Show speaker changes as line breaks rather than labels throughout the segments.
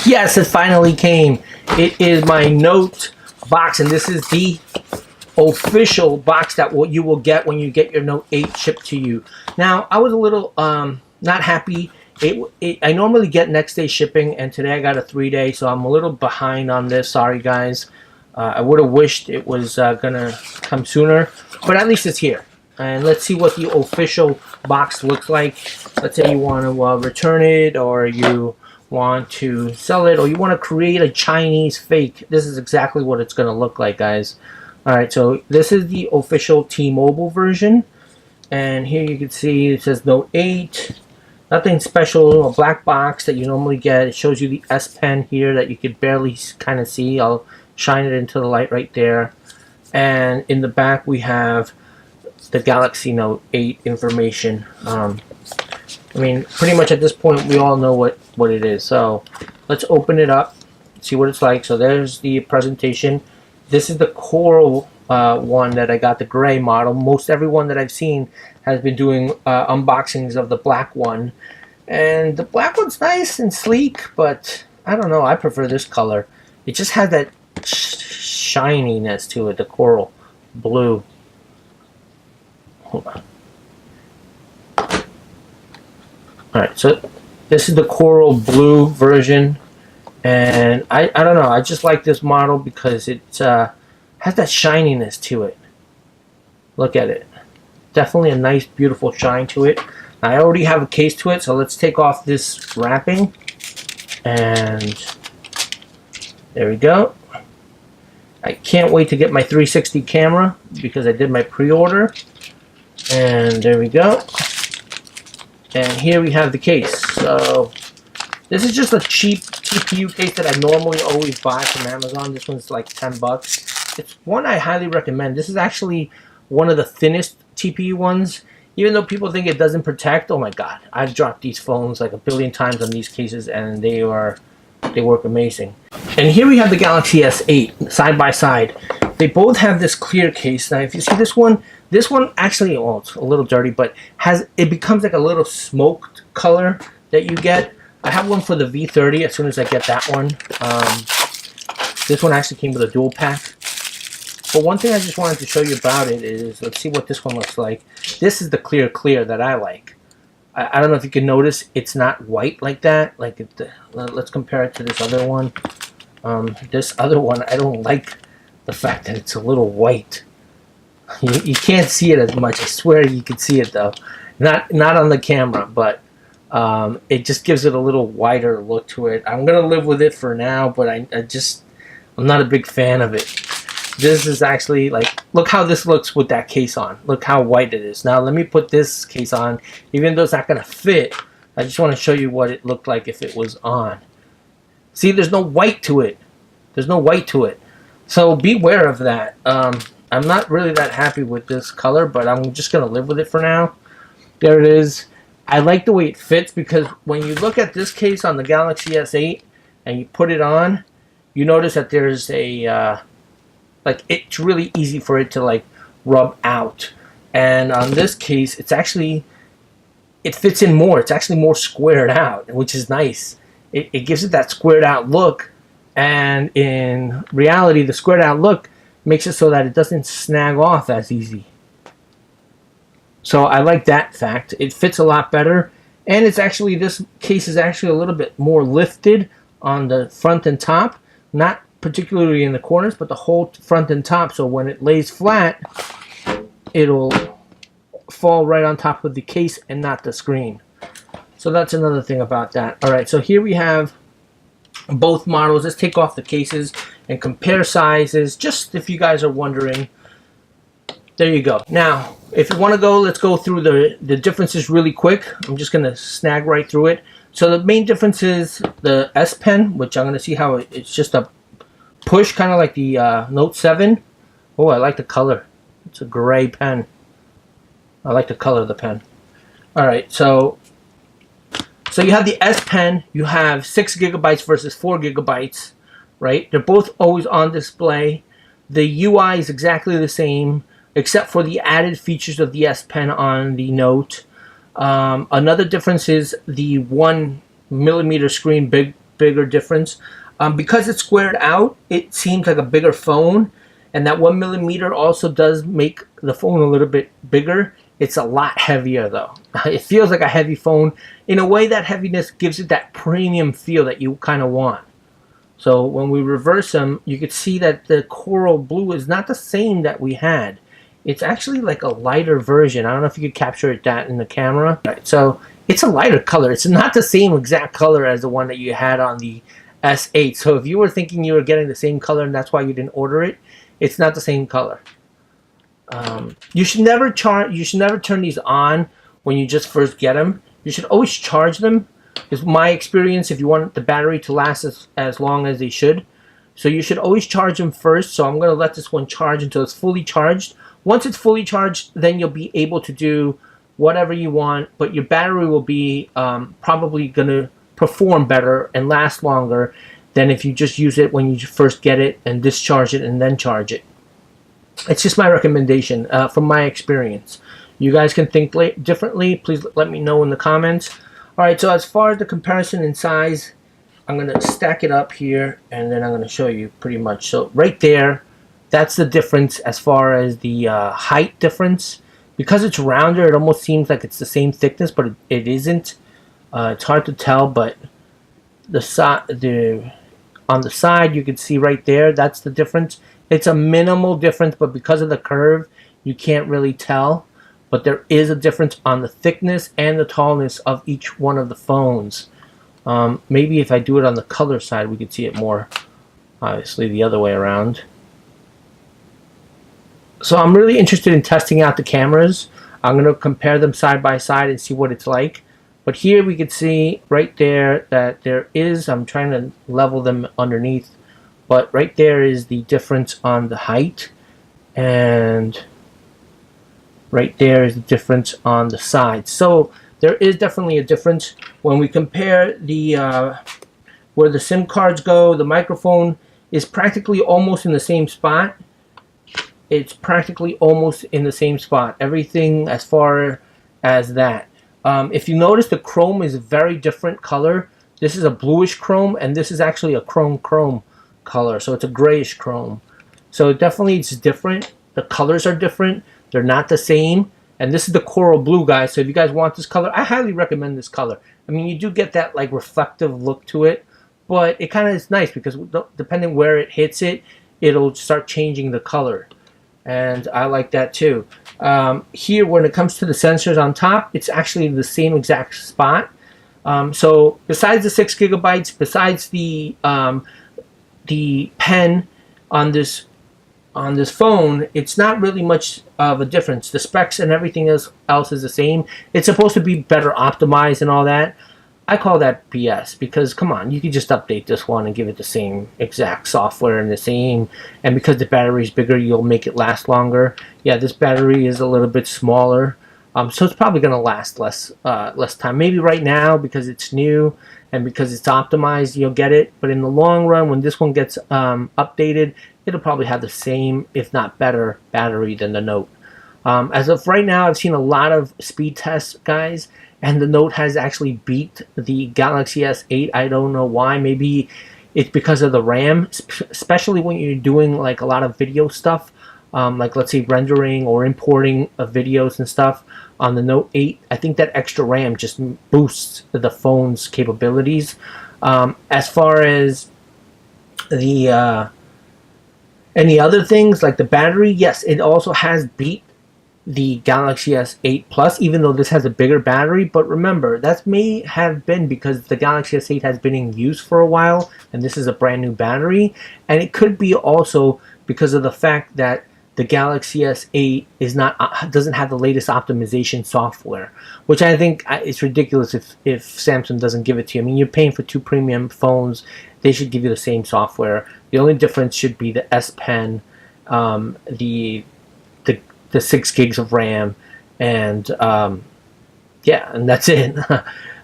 Yes, it finally came. It is my Note box, and this is the official box that you will get when you get your Note 8 shipped to you. Now, I was a little not happy. I normally get next day shipping, and today I got a 3-day, so I'm a little behind on this. Sorry, guys. I would have wished it was gonna come sooner, but at least it's here. And let's see what the official box looks like. Let's say you want to return it, or you want to sell it, or you want to create a Chinese fake. This is exactly what it's going to look like, guys. Alright, so this is the official T-Mobile version, and here you can see it says Note 8. Nothing special, a black box that you normally get. It shows you the S Pen here that you could barely kind of see. I'll shine it into the light right there. And in the back we have the Galaxy Note 8 information. I mean, pretty much at this point we all know what it is. So let's open it up, see what it's like. So there's the presentation. This is the Coral one that I got, the gray model. Most everyone that I've seen has been doing unboxings of the black one. And the black one's nice and sleek, but I don't know, I prefer this color. It just has that shininess to it, the coral blue. Hold on. Alright, so this is the coral blue version, and I don't know, I just like this model because it has that shininess to it. Look at it. Definitely a nice, beautiful shine to it. I already have a case to it, so let's take off this wrapping, and there we go. I can't wait to get my 360 camera because I did my pre-order, and there we go. And here we have the case. So this is just a cheap TPU case that I normally always buy from Amazon. This one's like 10 bucks. It's one I highly recommend. This is actually one of the thinnest TPU ones. Even though people think it doesn't protect, oh my god, I've dropped these phones like a billion times on these cases, and they work amazing. And here we have the Galaxy S8 side by side. They both have this clear case. Now if you see this one actually, well, it's a little dirty, but it becomes like a little smoked color that you get. I have one for the V30 as soon as I get that one. This one actually came with a dual pack. But one thing I just wanted to show you about it is, let's see what this one looks like. This is the clear that I like. I don't know if you can notice, it's not white like that. Let's compare it to this other one. This other one, I don't like the fact that it's a little white. You can't see it as much. I swear you can see it though. Not on the camera, but it just gives it a little whiter look to it. I'm gonna live with it for now, but I'm not a big fan of it. This is actually like, look how this looks with that case on. Look how white it is. Now let me put this case on. Even though it's not gonna fit, I just want to show you what it looked like if it was on. See, there's no white to it. There's no white to it. So beware of that. I'm not really that happy with this color, but I'm just going to live with it for now. There it is. I like the way it fits because when you look at this case on the Galaxy S8 and you put it on, you notice that there's a, it's really easy for it to like rub out. And on this case, it fits in more. It's actually more squared out, which is nice. It gives it that squared out look. And in reality, the squared out look makes it so that it doesn't snag off as easy. So I like that fact. It fits a lot better, and this case is actually a little bit more lifted on the front and top, not particularly in the corners, but the whole front and top. So when it lays flat, it'll fall right on top of the case and not the screen. So that's another thing about that. All right, so here we have both models. Let's take off the cases and compare sizes, just if you guys are wondering. There you go. Now, if you want to go, let's go through the differences really quick. I'm just going to snag right through it. So the main difference is the S Pen, which I'm going to see how it's just a push, kind of like the Note 7. Oh, I like the color. It's a gray pen. I like the color of the pen. All right, so you have the S Pen. You have 6 gigabytes versus 4 gigabytes, right? They're both always on display. The UI is exactly the same, except for the added features of the S Pen on the Note. Another difference is the 1mm screen bigger difference. Because it's squared out, it seems like a bigger phone, and that 1mm also does make the phone a little bit bigger. It's a lot heavier though. It feels like a heavy phone. In a way, that heaviness gives it that premium feel that you kind of want. So when we reverse them, you could see that the coral blue is not the same that we had. It's actually like a lighter version. I don't know if you could capture that in the camera. Right, so it's a lighter color. It's not the same exact color as the one that you had on the S8. So if you were thinking you were getting the same color and that's why you didn't order it, it's not the same color. You should never turn these on when you just first get them. You should always charge them. Is my experience if you want the battery to last as long as they should. So you should always charge them first. So I'm going to let this one charge until it's fully charged. Once it's fully charged, then you'll be able to do whatever you want, but your battery will be probably going to perform better and last longer than if you just use it when you first get it and discharge it and then charge it. It's just my recommendation from my experience. You guys can think differently. Please let me know in the comments. Alright, so as far as the comparison in size, I'm going to stack it up here and then I'm going to show you pretty much. So right there, that's the difference as far as the height difference. Because it's rounder, it almost seems like it's the same thickness, but it isn't. It's hard to tell, but on the side you can see right there, that's the difference. It's a minimal difference, but because of the curve, you can't really tell. But there is a difference on the thickness and the tallness of each one of the phones. Maybe if I do it on the color side, we could see it more. Obviously, the other way around. So I'm really interested in testing out the cameras. I'm going to compare them side by side and see what it's like. But here we can see right there that there is, I'm trying to level them underneath, but right there is the difference on the height, and right there is the difference on the side. So there is definitely a difference. When we compare the where the SIM cards go, the microphone is practically almost in the same spot. It's practically almost in the same spot. Everything as far as that. If you notice, the chrome is a very different color. This is a bluish chrome, and this is actually a chrome color. So it's a grayish chrome. So definitely it's different. The colors are different. They're not the same. And this is the coral blue, guys. So if you guys want this color, I highly recommend this color. I mean, you do get that like reflective look to it, but it kind of is nice because depending where it hits it, it'll start changing the color. And I like that too. Here, when it comes to the sensors on top, it's actually the same exact spot. So besides the 6 gigabytes, besides the pen on this phone, it's not really much of a difference. The specs and everything else is the same. It's supposed to be better optimized and all that. I call that BS because, come on, you could just update this one and give it the same exact software and the same, and because the battery is bigger, you'll make it last longer. Yeah, this battery is a little bit smaller, so it's probably going to last less time. Maybe right now, because it's new and because it's optimized, you'll get it, but in the long run, when this one gets updated, it'll probably have the same, if not better, battery than the Note. As of right now, I've seen a lot of speed tests, guys, and the Note has actually beat the Galaxy S8. I don't know why. Maybe it's because of the RAM, especially when you're doing like a lot of video stuff, like let's say rendering or importing of videos and stuff on the Note 8. I think that extra RAM just boosts the phone's capabilities. As far as the any other things like the battery, yes, it also has beat the Galaxy S8 Plus, even though this has a bigger battery. But remember, that may have been because the Galaxy S8 has been in use for a while and this is a brand new battery, and it could be also because of the fact that the Galaxy S8 doesn't have the latest optimization software, which I think it's ridiculous if Samsung doesn't give it to you. I mean, you're paying for 2 premium phones, they should give you the same software. The only difference should be the S Pen, the 6 gigs of RAM, and yeah, and that's it.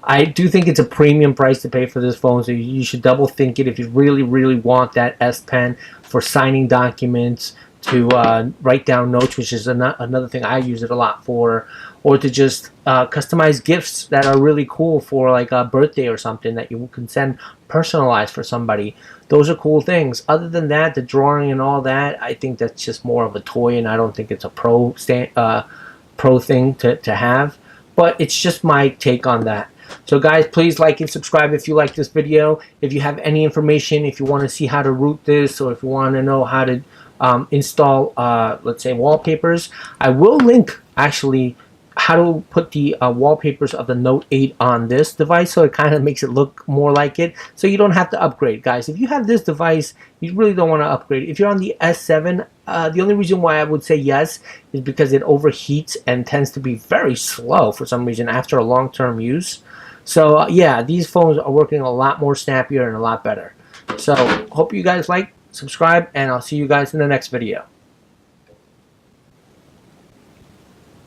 I do think it's a premium price to pay for this phone, so you should double think it if you really, really want that S Pen for signing documents, to write down notes, which is another thing I use it a lot for, or to just customize gifts that are really cool for like a birthday or something that you can send personalized for somebody. Those are cool things. Other than that, the drawing and all that, I think that's just more of a toy, and I don't think it's a pro thing to have. But it's just my take on that. So guys, please like and subscribe if you like this video. If you have any information, if you want to see how to root this, or if you want to know how to install, let's say, wallpapers, I will link actually how to put the wallpapers of the Note 8 on this device, so it kind of makes it look more like it, so you don't have to upgrade. Guys, if you have this device, you really don't want to upgrade. If you're on the S7, the only reason why I would say yes is because it overheats and tends to be very slow for some reason after a long-term use. So yeah, these phones are working a lot more snappier and a lot better. So hope you guys like, subscribe, and I'll see you guys in the next video.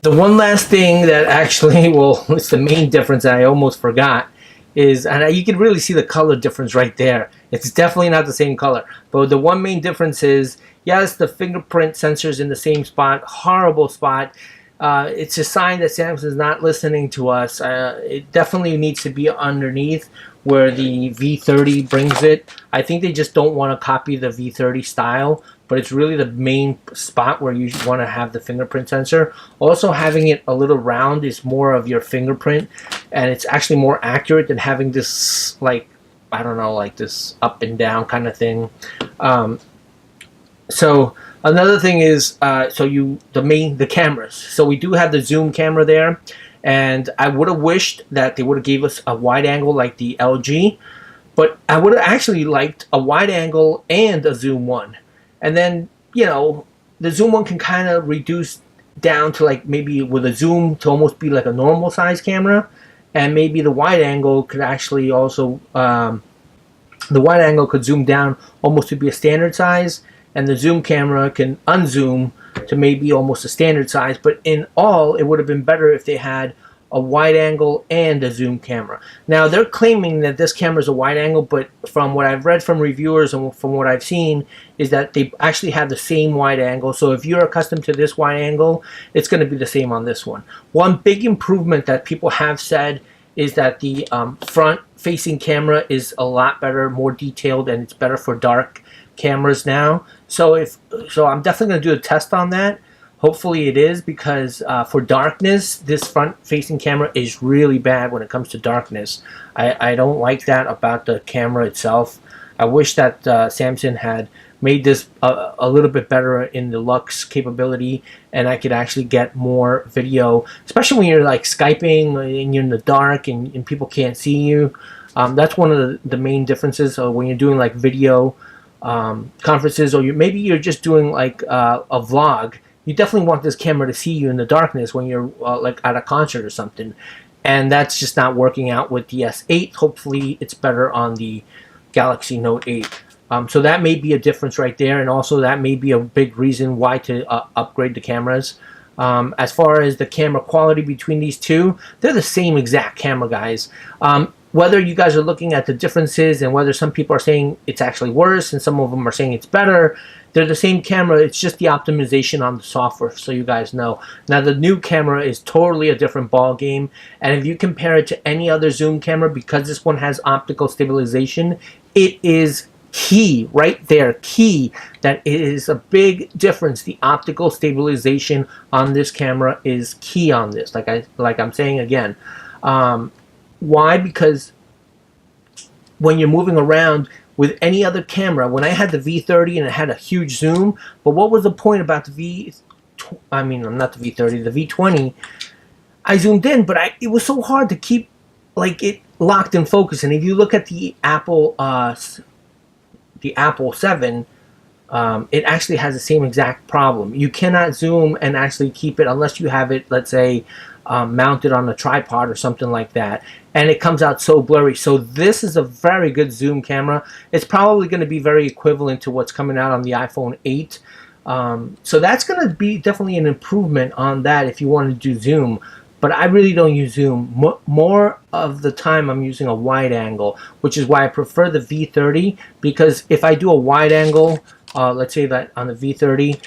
The one last thing that actually, well, it's the main difference that I almost forgot is, and you can really see the color difference right there. It's definitely not the same color. But the one main difference is, yes, the fingerprint sensor's in the same spot, horrible spot. It's a sign that Samsung is not listening to us. It definitely needs to be underneath where the V30 brings it. I think they just don't want to copy the V30 style, but it's really the main spot where you want to have the fingerprint sensor. Also, having it a little round is more of your fingerprint, and it's actually more accurate than having this, like, I don't know, like this up and down kind of thing. So another thing is, the cameras. So we do have the zoom camera there, and I would have wished that they would have gave us a wide angle like the LG, but I would have actually liked a wide angle and a zoom one. And then, you know, the zoom one can kind of reduce down to like maybe with a zoom to almost be like a normal size camera, and maybe the wide angle could actually also, the wide angle could zoom down almost to be a standard size, and the zoom camera can unzoom to maybe almost a standard size. But in all, it would have been better if they had a wide angle and a zoom camera. Now they're claiming that this camera is a wide angle, but from what I've read from reviewers and from what I've seen is that they actually have the same wide angle. So if you're accustomed to this wide angle, it's going to be the same on this one. One big improvement that people have said is that the front facing camera is a lot better, more detailed, and it's better for dark cameras now. So I'm definitely going to do a test on that. Hopefully it is, because for darkness, this front-facing camera is really bad when it comes to darkness. I don't like that about the camera itself. I wish that Samsung had made this a little bit better in the lux capability, and I could actually get more video, especially when you're like Skyping and you're in the dark and people can't see you. That's one of the main differences. So when you're doing like video conferences, or maybe you're just doing like a vlog, you definitely want this camera to see you in the darkness when you're like at a concert or something, and that's just not working out with the S8. Hopefully it's better on the Galaxy Note 8. So that may be a difference right there, and also that may be a big reason why to upgrade the cameras. As far as the camera quality between these two, they're the same exact camera, guys. Whether you guys are looking at the differences and whether some people are saying it's actually worse and some of them are saying it's better, they're the same camera. It's just the optimization on the software, so you guys know. Now the new camera is totally a different ball game, and if you compare it to any other zoom camera, because this one has optical stabilization, it is key right there, key, that it is a big difference. The optical stabilization on this camera is key on this, like I'm saying again. Why? Because when you're moving around with any other camera, when I had the V30 and it had a huge zoom, but what was the point about the not the V30, the V20, I zoomed in, but it was so hard to keep like it locked in focus. And if you look at the Apple 7, it actually has the same exact problem. You cannot zoom and actually keep it unless you have it, let's say, mounted on a tripod or something like that, and it comes out so blurry. So this is a very good zoom camera. It's probably going to be very equivalent to what's coming out on the iPhone 8. So that's going to be definitely an improvement on that if you want to do zoom. But I really don't use zoom. More of the time I'm using a wide angle, which is why I prefer the V30, because if I do a wide angle, let's say that on the V30,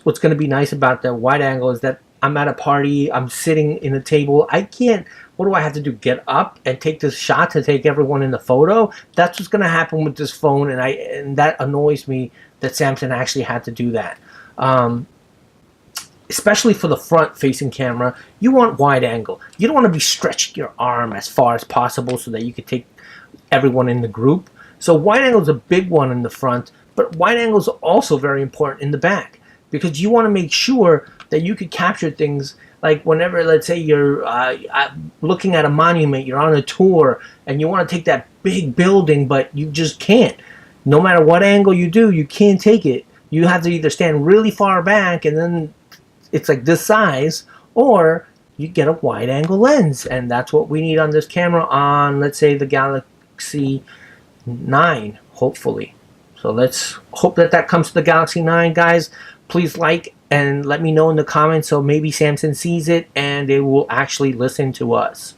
what's going to be nice about the wide angle is that I'm at a party, I'm sitting in a table, I can't, what do I have to do, get up and take this shot to take everyone in the photo? That's what's going to happen with this phone, and that annoys me that Samsung actually had to do that. Especially for the front facing camera, you want wide angle. You don't want to be stretching your arm as far as possible so that you could take everyone in the group. So wide angle is a big one in the front, but wide angle is also very important in the back, because you want to make sure that you could capture things like whenever, let's say, you're looking at a monument, you're on a tour, and you want to take that big building, but you just can't. No matter what angle you do, you can't take it. You have to either stand really far back, and then it's like this size, or you get a wide angle lens, and that's what we need on this camera on, let's say, the Galaxy 9, hopefully. So let's hope that that comes to the Galaxy 9, guys. Please like and let me know in the comments so maybe Samsung sees it and they will actually listen to us.